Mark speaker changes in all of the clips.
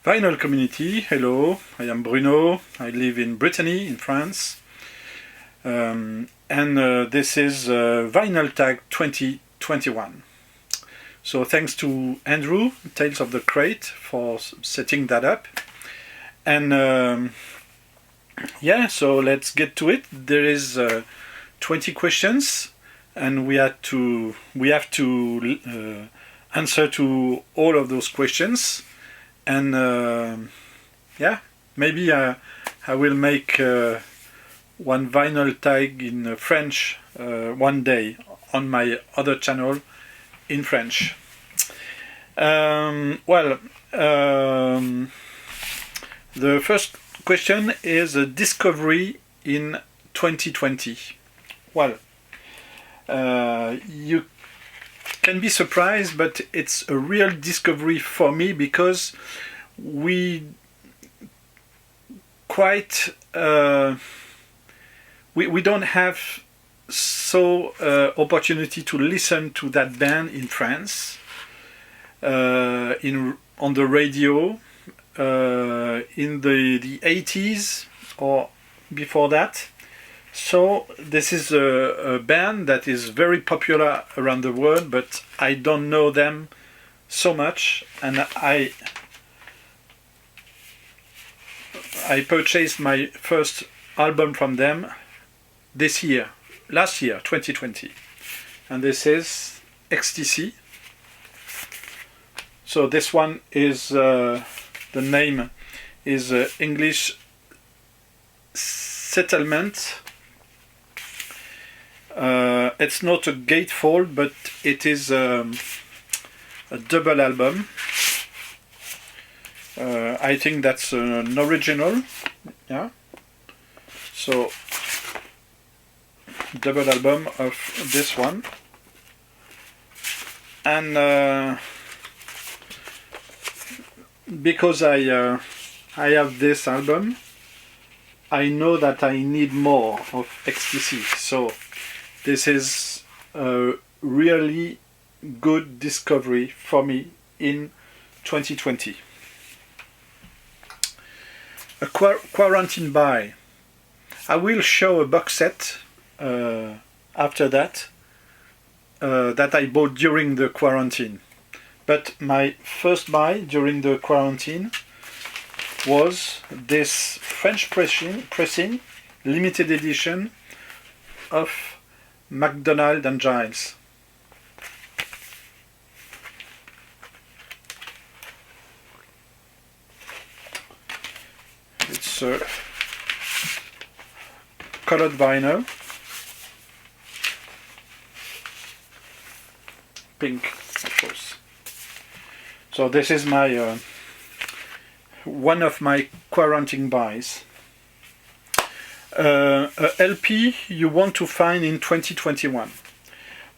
Speaker 1: Vinyl community, hello, I am Bruno, I live in Brittany, in France, and this is Vinyl Tag 2021. So thanks to Andrew, Tales of the Crate, for setting that up. And yeah, so let's get to it. There is 20 questions, and we have to answer to all of those questions. And yeah, maybe I will make one vinyl tag in French one day on my other channel in French. The first question is a discovery in 2020. Well, you can be surprised, but it's a real discovery for me because we don't have opportunity to listen to that band in France on the radio in the 80s or before that. So this is a band that is very popular around the world, but I don't know them so much, and I purchased my first album from them last year, 2020, and this is XTC. So this one is the name is English Settlement. It's not a gatefold, but it is a double album. I think that's an original. Yeah. So double album of this one, and because I have this album, I know that I need more of XTC. So this is a really good discovery for me in 2020. A quarantine buy. I will show a box set after that I bought during the quarantine. But my first buy during the quarantine was this French pressing limited edition of MacDonald and Giles. It's a colored vinyl, pink, of course. So this is my one of my quarantine buys. A LP you want to find in 2021.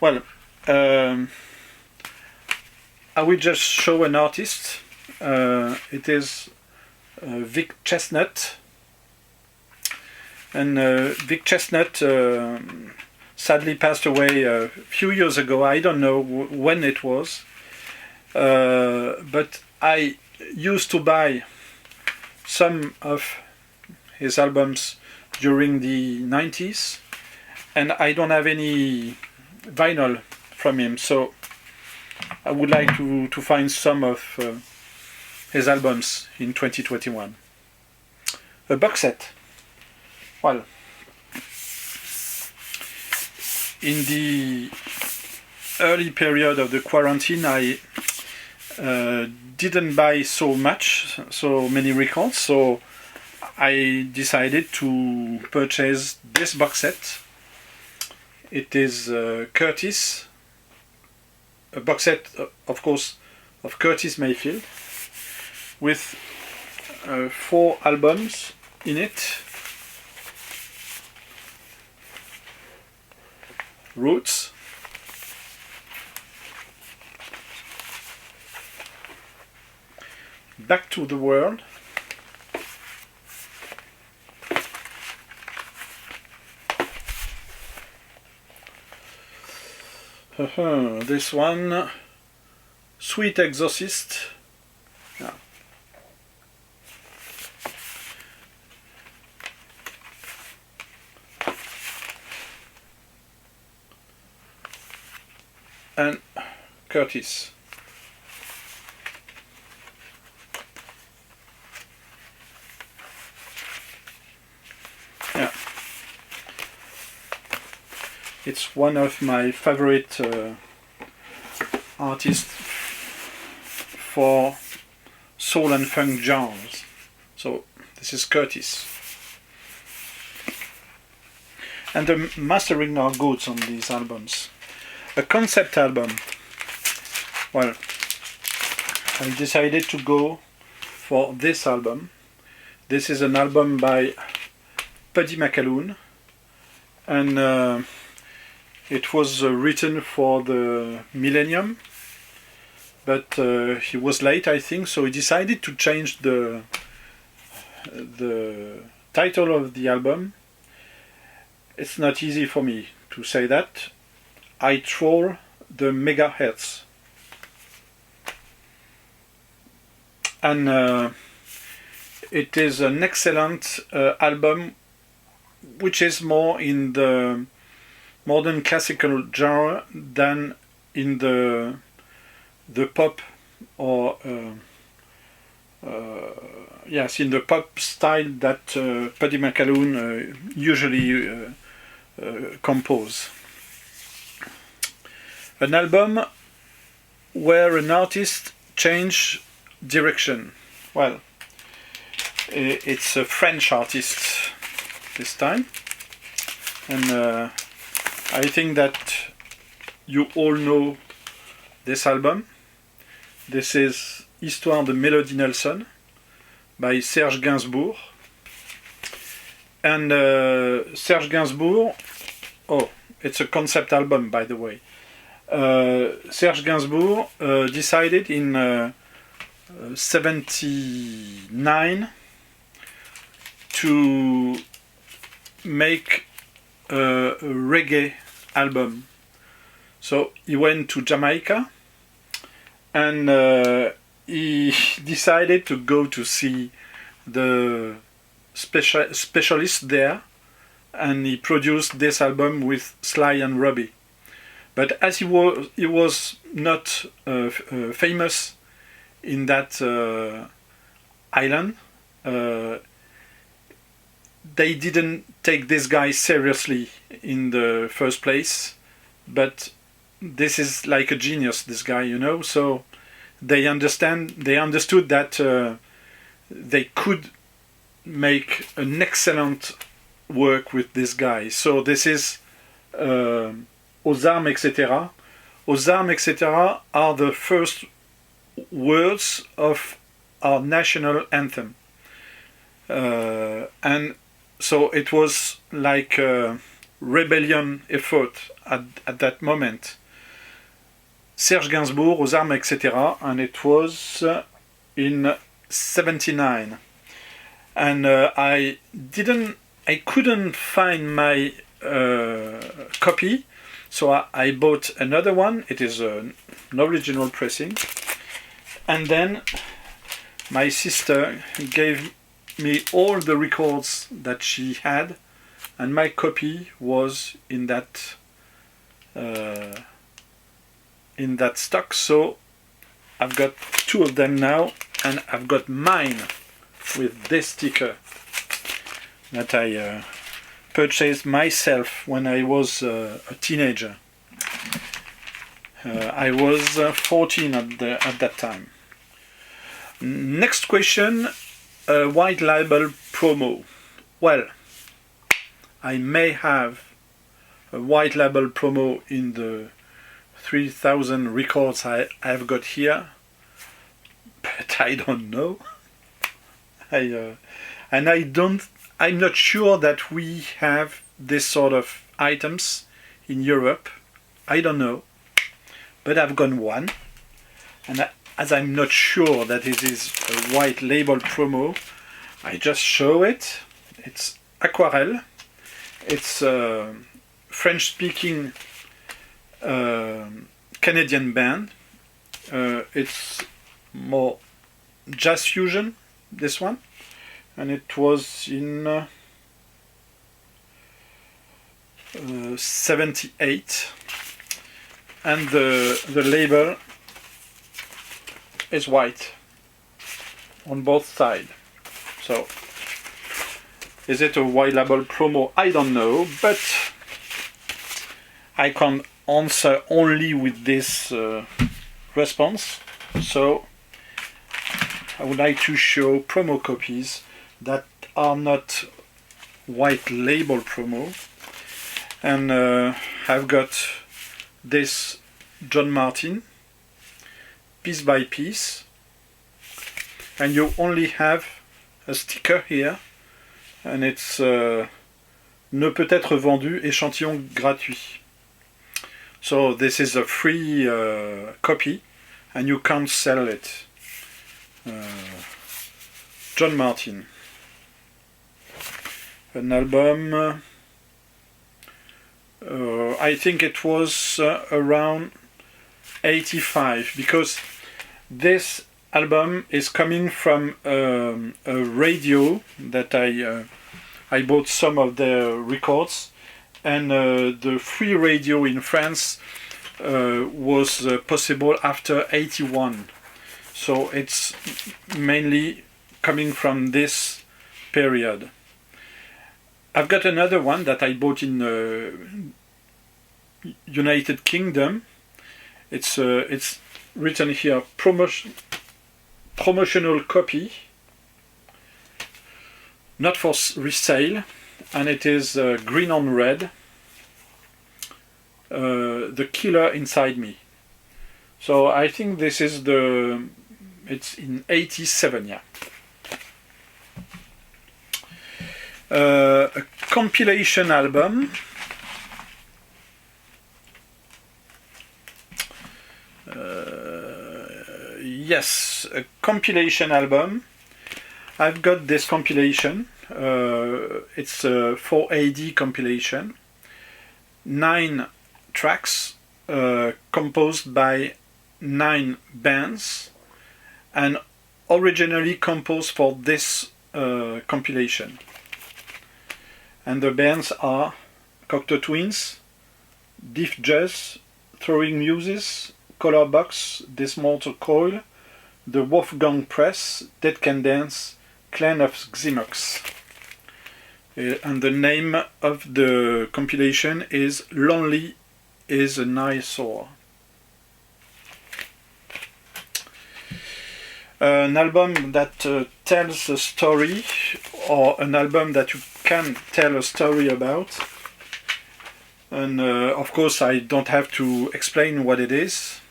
Speaker 1: Well, I will just show an artist. It is Vic Chestnut. And Vic Chestnut sadly passed away a few years ago. I don't know when it was. But I used to buy some of his albums during the 90s, and I don't have any vinyl from him, so I would like to find some of his albums in 2021. A box set. Well, in the early period of the quarantine, I didn't buy so many records, so I decided to purchase this box set. It is Curtis, a box set, of course, of Curtis Mayfield, with 4 albums in it. Roots, Back to the World, This one, Sweet Exorcist. Yeah. Curtis. Yeah, it's one of my favorite artists for soul and funk genres. So this is Curtis. And the mastering are good on these albums. A concept album. Well, I decided to go for this album. This is an album by Paddy McAloon, and it was written for the millennium, but he was late, I think, so he decided to change the title of the album. It's not easy for me to say that. I troll the megahertz. And it is an excellent album, which is more in the modern classical genre than in the pop or yes, in the pop style that Paddy McAloon usually compose. An album where an artist change direction. Well, it's a French artist this time, and I think that you all know this album. This is Histoire de Mélodie Nelson by Serge Gainsbourg. And Serge Gainsbourg, oh, it's a concept album, by the way. Serge Gainsbourg decided in 79 to make a reggae album. So he went to Jamaica, and he decided to go to see the specialist there, and he produced this album with Sly and Robbie. But as he was not famous in that island, they didn't take this guy seriously in the first place. But this is like a genius, this guy, you know. So they understood that they could make an excellent work with this guy. So this is Aux armes, etc. Aux armes, etc. are the first words of our national anthem. And so it was like a rebellion effort at that moment. Serge Gainsbourg, Aux armes, etc. And it was in 79. And I couldn't find my copy, so I bought another one. It is an original pressing. And then my sister gave me all the records that she had, and my copy was in that stock. So I've got two of them now, and I've got mine with this sticker that I purchased myself when I was a teenager. I was 14 at that time. Next question, white label promo. Well, I may have a white label promo in the 3,000 records I've got here, but I don't know. I'm not sure that we have this sort of items in Europe. I don't know, but I've got one, and as I'm not sure that it is a white label promo, I just show it. It's Aquarelle. It's a French-speaking Canadian band. It's more jazz fusion, this one, and it was in 78. and the label is white on both sides. So, is it a white label promo? I don't know, but I can answer only with this response. So, I would like to show promo copies that are not white label promo. And I've got this John Martin, piece by piece. And you only have a sticker here. And it's ne peut être vendu, échantillon gratuit. So this is a free copy and you can't sell it. John Martin. An album, I think it was around 85, because this album is coming from a radio that I bought some of the records, and the free radio in France was possible after 81. So it's mainly coming from this period. I've got another one that I bought in United Kingdom. It's written here, promotional copy, not for resale, and it is green on red, The Killer Inside Me. So I think this is it's in 87, yeah. A compilation album. Yes, a compilation album. I've got this compilation. It's a 4AD compilation. 9 tracks composed by 9 bands, and originally composed for this compilation. And the bands are Cocteau Twins, Deaf Jazz, Throwing Muses, Color Box, Dismortal Coil, The Wolfgang Press, Dead Can Dance, Clan of Ximox. And the name of the compilation is Lonely is an Eyesore. An album that tells a story, or an album that you can tell a story about. And of course I don't have to explain what it is.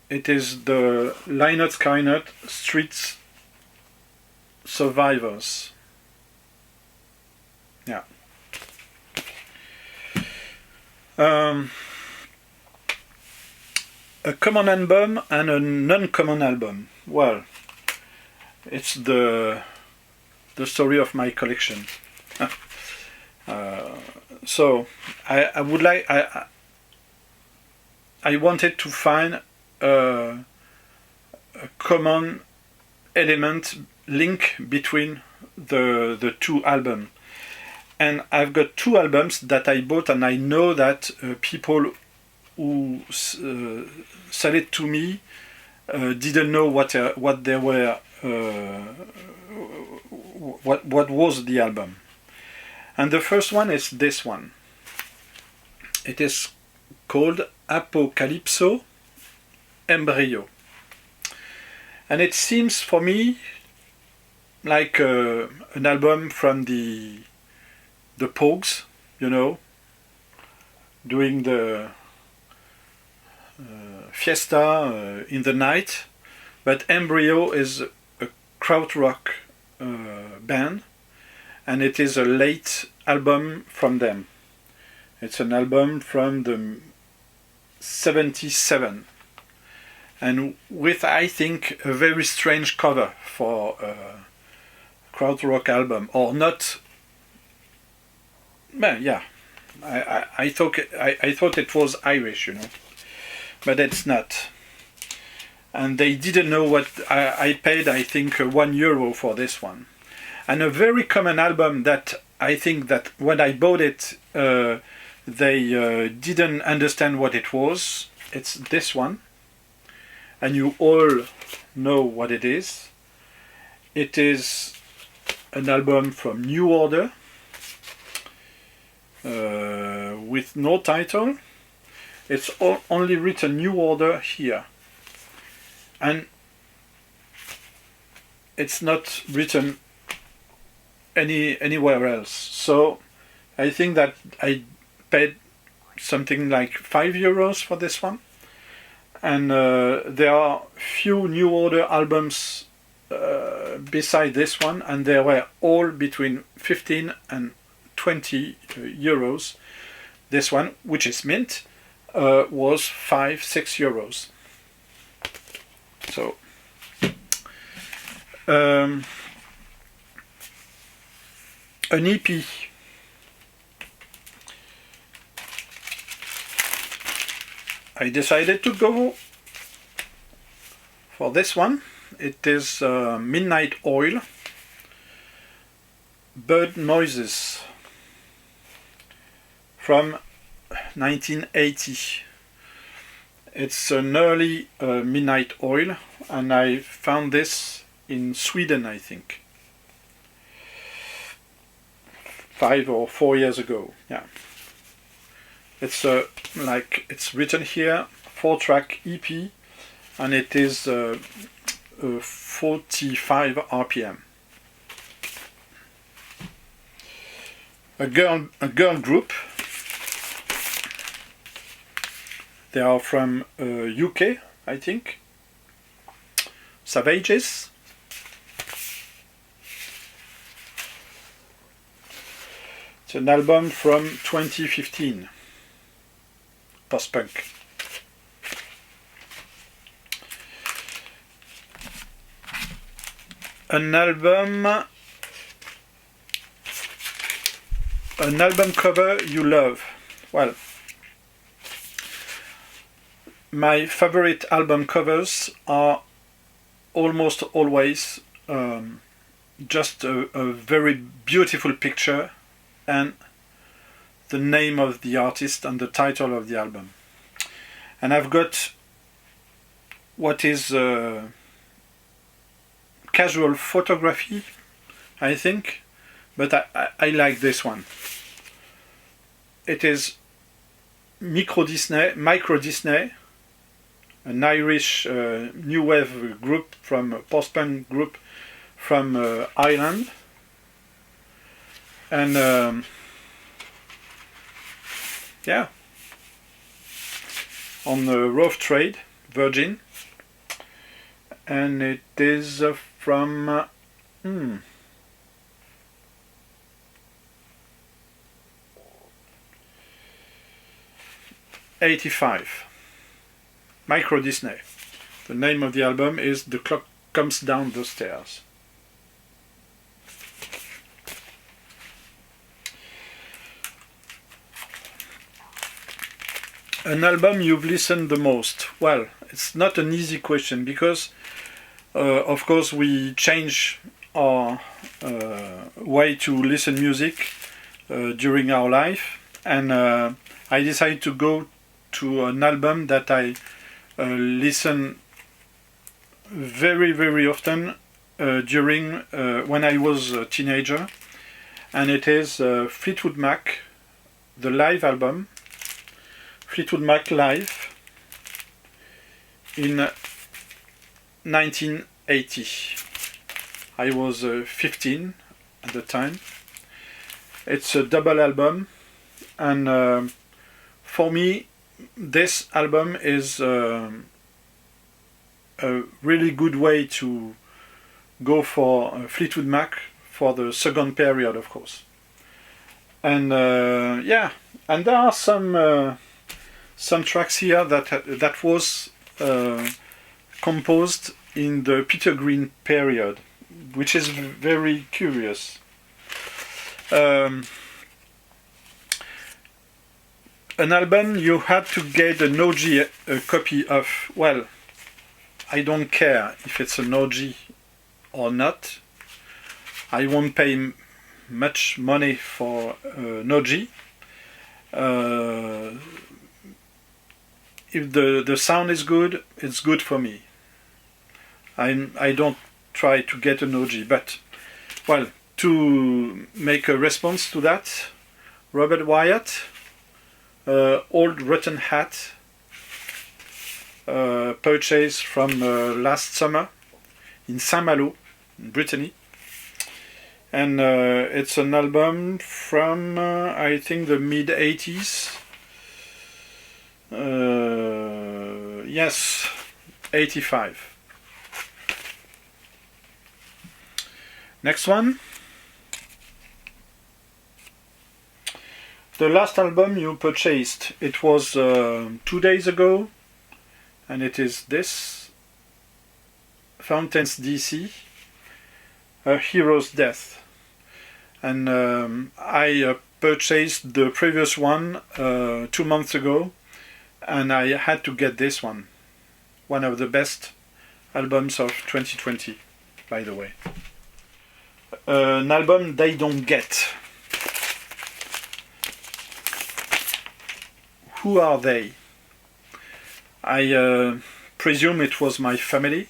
Speaker 1: It is the Lynott Skynyrd Street Survivors. Yeah. A common album and a non-common album. Well, it's the story of my collection. So I would like I wanted to find a common element link between the two albums, and I've got 2 albums that I bought, and I know that people who sell it to me didn't know what they were, what was the album. And the first one is this one. It is called Apocalypso Embryo. And it seems for me like an album from the Pogues, you know, doing the fiesta in the night. But Embryo is a krautrock band, and it is a late album from them. It's an album from the 77, and with, I think, a very strange cover for a krautrock album, or not. Well, yeah, I thought it was Irish, you know, but it's not. And they didn't know what I paid. I think €1 for this one. And a very common album that I think that when I bought it, they didn't understand what it was. It's this one, and you all know what it is. It is an album from New Order with no title. It's only written New Order here, and it's not written anywhere else. So I think that I paid something like €5 for this one, and there are few New Order albums beside this one, and they were all between 15 and 20 euros. This one, which is mint, was 5-6 euros. So an EP. I decided to go for this one. It is Midnight Oil, Bird Noises, from 1980. It's an early Midnight Oil, and I found this in Sweden, I think, 5 or 4 years ago. Yeah, it's like it's written here, 4-track EP, and it is 45 RPM. A girl group. They are from UK, I think. Savages. It's an album from 2015. Post-punk. An album cover you love. Well, my favorite album covers are almost always just a very beautiful picture and the name of the artist and the title of the album. And I've got what is casual photography, I think, but I like this one. It is Microdisney, an Irish new wave group, from post-punk group from Ireland, and yeah, on the Rough Trade, Virgin, and it is from 85. Microdisney. The name of the album is The Clock Comes Down the Stairs. An album you've listened the most? Well, it's not an easy question, because of course we change our way to listen music during our life, and I decided to go to an album that I listen very, very often during when I was a teenager, and it is Fleetwood Mac, the live album, Fleetwood Mac live in 1980. I was 15 at the time. It's a double album, and for me this album is a really good way to go for Fleetwood Mac for the second period, of course. And yeah, and there are some tracks here that was composed in the Peter Green period, which is very curious. An album you had to get an OG copy of. Well, I don't care if it's an OG or not. I won't pay much money for an OG. If the sound is good, it's good for me. I don't try to get an OG, but well, to make a response to that, Robert Wyatt, Old Rotten Hat, purchased from last summer in Saint-Malo, in Brittany. And it's an album from, I think, the mid-80s. Yes, 85. Next one. The last album you purchased, it was 2 days ago, and it is this, Fountains DC, A Hero's Death. And I purchased the previous one 2 months ago, and I had to get this one. One of the best albums of 2020, by the way. An album they don't get. Who are they? I presume it was my family,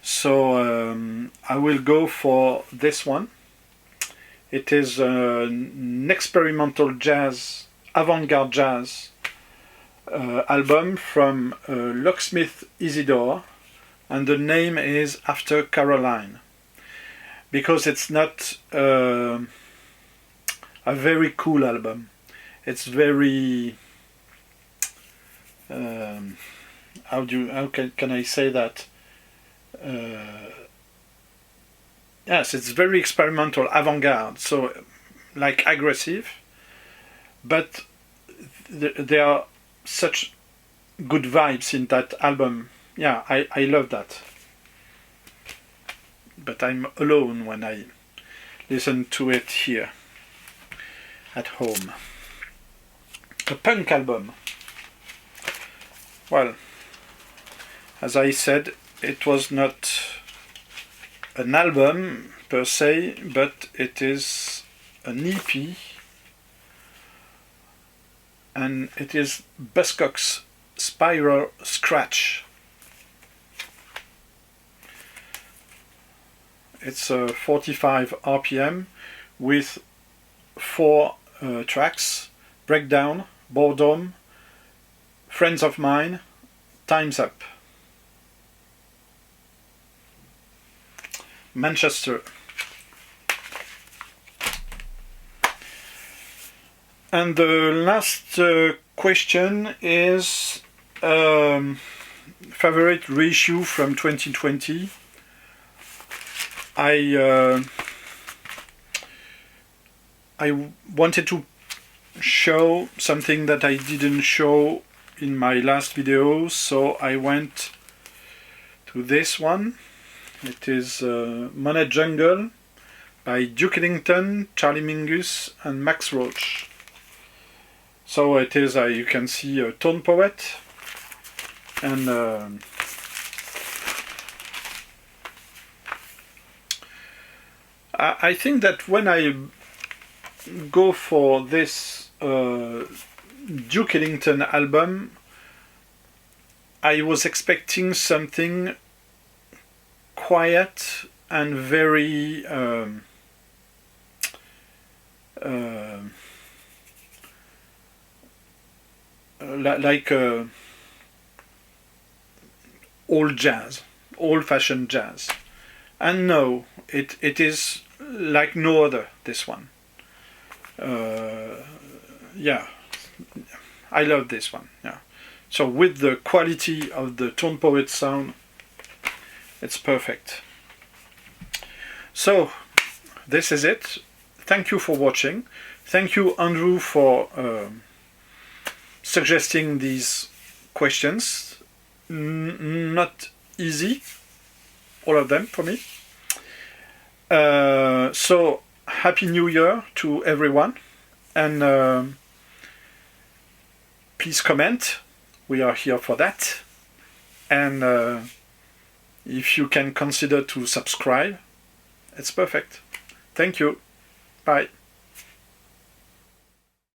Speaker 1: so I will go for this one. It is an experimental jazz, avant-garde jazz album from Locksmith Isidore, and the name is After Caroline, because it's not a very cool album. It's very how can I say that? Yes, it's very experimental, avant-garde, so like aggressive, but there are such good vibes in that album. Yeah, I love that. But I'm alone when I listen to it here at home. A punk album. Well, as I said, it was not an album per se, but it is an EP, and it is Buzzcocks Spiral Scratch. It's 45 RPM with 4 tracks: Breakdown, Boredom, Friends of Mine, Time's Up. Manchester. And the last question is favorite reissue from 2020. I wanted to show something that I didn't show in my last video, so I went to this one. It is Monet Jungle by Duke Ellington, Charlie Mingus and Max Roach. So it is, you can see, a tone poet, and I think that when I go for this Duke Ellington album, I was expecting something quiet and very like old jazz, old-fashioned jazz. And no, it is like no other, this one. Yeah, I love this one. Yeah. So with the quality of the tone poet sound, it's perfect. So this is it. Thank you for watching. Thank you, Andrew, for suggesting these questions. Not easy, all of them for me. So Happy New Year to everyone, and please comment. We are here for that. And if you can consider to subscribe, it's perfect. Thank you. Bye.